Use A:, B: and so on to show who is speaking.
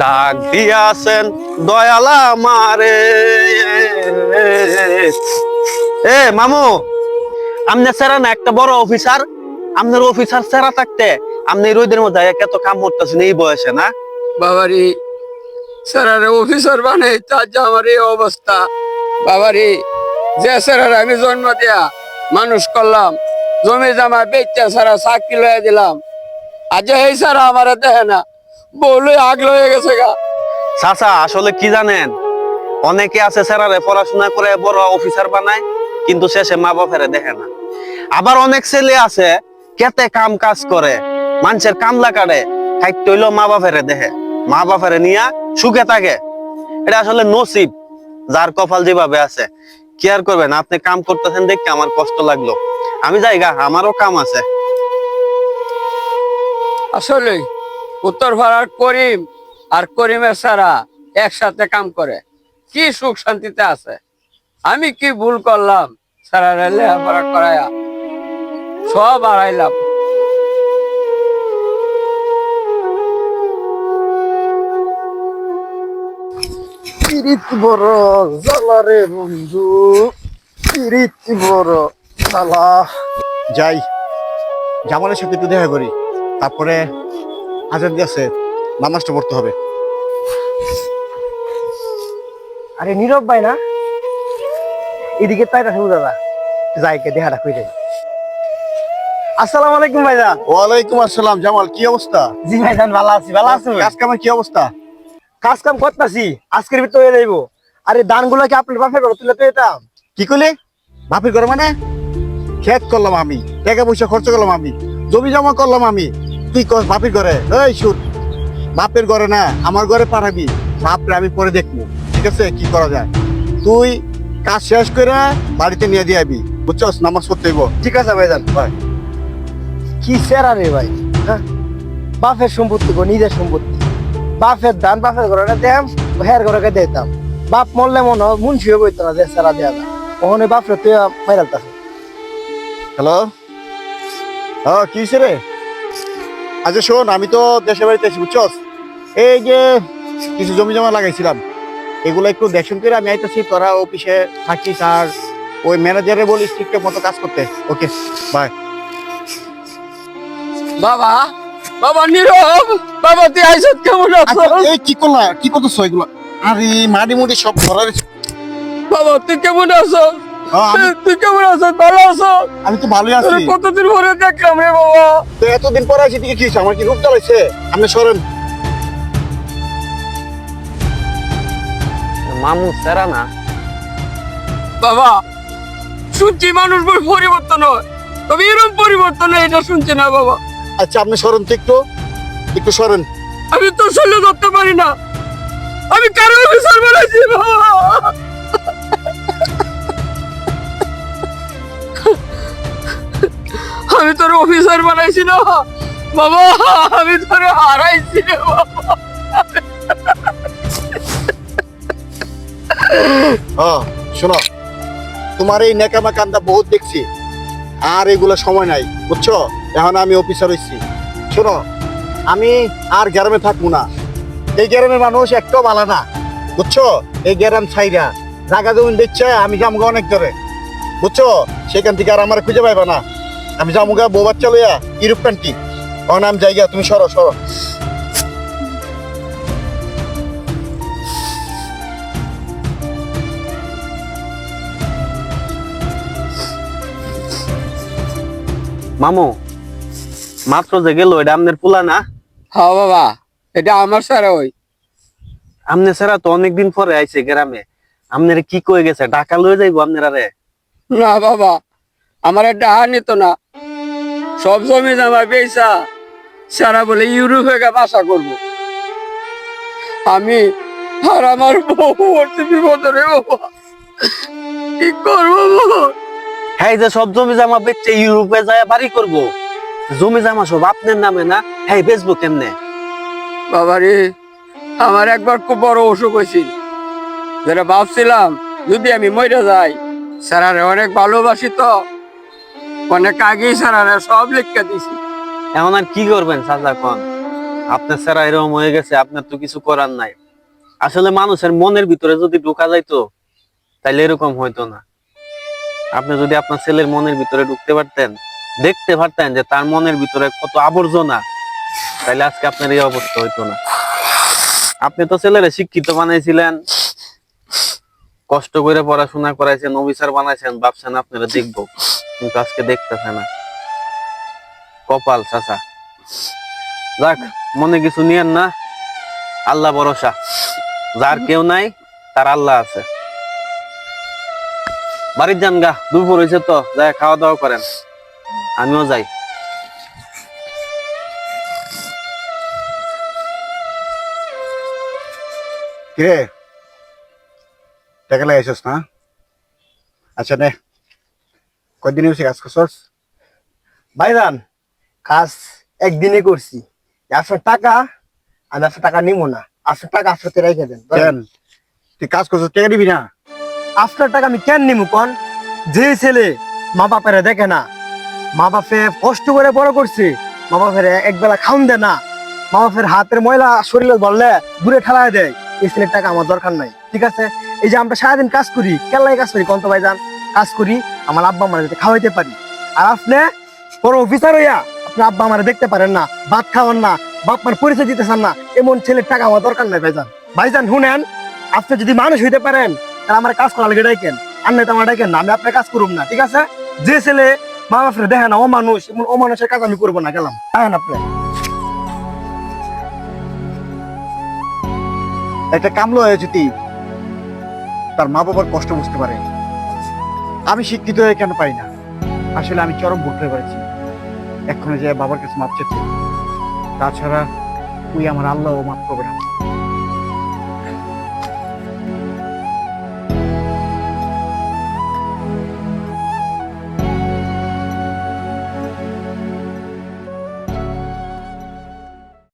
A: ডাক দিয়াছেন দয়ালা আমারে। এ মামু, আমনে সেরা না একটা বড় অফিসার, আপনার অফিসার সেরা থাকতে আপনি রোদের মধ্যে এত কাম করতেছেন এই বয়সে না?
B: বাবারি স্যার অফিসার বানাই তার যে আমার এই অবস্থা। বাবারি যে স্যার আমি জন্ম দেয়া মানুষ করলাম, জমি জামা বেচা সারা চাকরি লয়ে দিলাম, আজ এই স্যার আমার দেখে না, বলে আগলো হয়ে গেছে গা।
A: চাচা আসলে কি জানেন, অনেকে আছে স্যারারে পড়াশোনা করে বড় অফিসার বানায় কিন্তু শেষে মা বাপেরে দেখে না। আবার অনেক ছেলে আছে কেতে কাম কাজ করে মানুষের কামলা কাটে, খাইতে হইলো মা বাপেরে দেখে, মা বাপেরে নিয়া সুখে থাকে। এটা আসলে নসিব, যার কপাল যেভাবে আছে। কি আর করবেন, আপনি কাম করতেছেন দেখে আমার কষ্ট লাগলো। আমি যাই গা, আমারও কাম আছে।
B: আসলে উত্তর ভাড়ার করিম আর করিমের সারা একসাথে কাম করে, কি সুখ শান্তিতে আছে। আমি কি ভুল করলাম সারা লেখাপড়া করায়া সব হারাইলাম।
C: পিরিত বড় জ্বালা রে বন্ধু, পিরিত বড় জ্বালা। যাই জামালের সাথে একটু দেখা করি, তারপরে আজান দিয়েছে নামাজটা পড়তে হবে। আরে নীরব ভাই না, এদিকে তাই রাখবো দাদা, যাইকে দেখাটা কইরে। আসসালামু আলাইকুম ভাইজান। ওয়ালাইকুম আসসালাম। জামাল কি অবস্থা? জি ভাইজান ভালো আছি। ভালো আছেন? কাজ কামের কি অবস্থা? কাজ কাম করতেছি, আজকের ভিতরে হয়ে যাইবো। আরে ধানগুলো কি আপনার বাপের ঘরে তুলে তো যেতাম। কি করলে? বাপের ঘরে মানে? খেত করলাম আমি, টাকা পয়সা খরচ করলাম আমি, জমি জমা করলাম আমি, তুই বাপের ঘরে? এই শুন, বাপের ঘরে না আমার ঘরে পাঠাবি, বাপরে আমি পরে দেখবো, ঠিক আছে কি করা যায়। তুই কাজ শেষ করে বাড়িতে নিয়ে দিয়ে আবি, বুঝছস? নামাজ পড়তে হইব। ঠিক আছে ভাইজান। ভাই কি সেরা রে ভাই, হ্যাঁ? বাপের সম্পত্তি গো, নিজের সম্পত্তি, বাপের ধান বাপের ঘরে দেম, হের ঘরে দিতাম। বাপ মরলে মনে মুন্সি হয়ে বইতো না যে সেরা দেয়া যায়। ওখানে বাপরে তুই মাইরালতাছে। হ্যালো, হ্যাঁ কি হয়েছে রে? আচ্ছা শোন, আমি তো দেশের বাড়িতে আছি, বুঝছস? এই যে কিছু জমি জমা লাগাইছিলাম, এগুলো একটু দেখুন করে আমি আইতেছি। তোরা অফিসে থাকিস আর ওই ম্যানেজারে বলিস ঠিকঠাক মতো কাজ করতে। Okay bye.
B: বাবা, বাবা নীরব, বাবা তুই আইসত কেমন আছো?
C: এই কি করলা, কি করতেছো এগুলো? আরে মাটি মুটি সব ধরা রয়েছে।
B: বাবা তুই কেমন আছো?
C: আমি
B: তুই কেমন আছো? ভালো আছো?
C: আমি তো ভালোই আছি।
B: কতদিন পরে দেখলাম রে বাবা।
C: তো এতদিন পরে আছি, দিকে কি হয়েছে? আমার কি রূপ জ্বালাইছে? আপনি সরেন।
A: মামু সেরা না?
B: বাবা শুনছি মানুষ বই পরিবর্তন হয়, তবে এরকম পরিবর্তন এটা শুনছি না বাবা।
C: আচ্ছা আপনি সরেন তো, একটু একটু সরেন।
B: আমি তো সহ্য করতে পারি না, আমি কারো অফিসার বানাইছি বাবা। আমি তোর অফিসার বানাইছি না বাবা, আমি তোর হারাইছি রে বাবা।
C: হ্যাঁ শোনো, তোমার এই নেকামা কান্দা বহুত দেখছি, আর এগুলো সময় নাই, বুঝছো? এখন আমি অফিসার হইছি। শোনো, আমি আর গ্রামে থাকবো না। এই গ্রামের মানুষ একটাও ভালো না, বুঝছো? এই গ্রাম ছাইরা জায়গা জমি দিচ্ছে, আমি যামগা অনেক ধরে, বুঝছো? সেখান থেকে আর আমার খুঁজে পাইবা না। আমি যামগা বউ বাচ্চা লইয়া ইউরোপ কান্ট্রি, নাম জায়গা। তুমি সরো সরো।
A: মামু মাত্র যে গেল এটা আপনার পোলা না?
B: হ্যাঁ বাবা, এটা আমার স্যার। ওই
A: আমনে সেরা তো অনেকদিন পরে আইছে গ্রামে, আপনার কি কয়ে গেছে ঢাকা লয়ে যাইবো আপনারা রে?
B: না বাবা, আমার একটা হার নিত না, সব জমি জামা পেয়েছা সারা বলে ইউরোপে বাসা করবো। আমি আর আমার বউ পড়তে বিপদে রে বাবা, কি করবো বাবা?
A: হ্যাঁ, যে সব জমি জামা বেচছে ইউরোপে যায় বাড়ি করব, জমি জামা সব আপনার নামে না? হ্যাঁ বেচবো কেমনে?
B: বাবা রে, আমার একবার খুব বড় অসুখ হয়েছিল, যেটা ভাবছিলাম যদি আমি মরে যাই, স্যারারে অনেক ভালোবাসি তো, অনেক আগেই স্যারারে সব লিখে দিছি।
A: এখন আর কি করবেন চাচা কোন? আপনার স্যারা এরকম হয়ে গেছে, আপনার তো কিছু করার নাই। আসলে মানুষের মনের ভিতরে যদি ঢোকা যাইতো তাইলে এরকম হইতো না। আপনি যদি আপনার ছেলের মনের ভিতরে ঢুকতে পারতেন, দেখতে পারতেন যে তার মনের ভিতরে কত আবর্জনা, তাইলে আজকে আপনার এই অবস্থা হইতো না। আপনি তো ছেলেরে শিক্ষিত বানাইছিলেন, কষ্ট করে পড়াশোনা করাইছেন, অফিসার বানাইছেন, ভাবছেন আপনারা দেখবো, কিন্তু আজকে দেখতেছে না। কপাল চাচা। যাক, মনে কিছু নিয়েন না, আল্লাহ ভরসা। যার কেউ নাই তার আল্লাহ আছে। বাড়ির যান গা, দুপুর হয়েছে তো, যাই খাওয়া দাওয়া করেন, আমিও যাই।
C: কে টাকা লাগাইছিস না? আচ্ছা নে, কয়দিন হয়েছে কাজ করছস?
D: ভাইজান, কাজ একদিনই করছি। আপনার টাকা আমি আপনার টাকা নিবো না। আপনার টাকা আপনার রেখে দেন।
C: কেন তুই কাজ করছস, টাকা দিবি না?
D: আপনার টাকা আমি কেন নিবো কোন? যে ছেলে মা বাপের দেখে না, মা বাপে কষ্ট করে বড় করছে, মা বাপের একবেলা খাওন দেয় না, মা বাপের হাতের ময়লা শরীরে বললে দূরে ঠেলায় দেয়, এই ছেলের টাকা আমার দরকার নাই। ঠিক আছে, এই যে আমরা সারাদিন কাজ করি, কেলাই কাজ করি কন্ত ভাইজান, কাজ করি আমার আব্বা আমার যাতে খাওয়াইতে পারি। আর আপনি বড় অফিসার হইয়া আপনি আব্বা আমার দেখতে পারেন না, ভাত খাওয়ান না, বাপ মার পরিচয় দিতে চান না, এমন ছেলের টাকা আমার দরকার নাই ভাইজান। ভাইজান শুনেন, আপনি যদি মানুষ হইতে পারেন তাহলে আমার কাজ করা লাগে ডাইকেন, আর নাই তো আমার ডাইকেন না, আমি আপনার কাজ করুম না। ঠিক আছে, যে ছেলে মা বাপরে দেখে না, ও মানুষ, এমন ও মানুষের কাজ আমি করবো না। গেলাম, আয়েন আপনি।
C: একটা কামলো হয়ে যদি তার মা বাবার কষ্ট বুঝতে পারে, আমি শিক্ষিত হয়ে কেন পাই না? আসলে আমি চরম ভুল করে পারছি। এক্ষুনি যে বাবার কাছে মাপ চাচ্ছি, তাছাড়া তুই আমার আল্লাহ ও মাফ করবে না।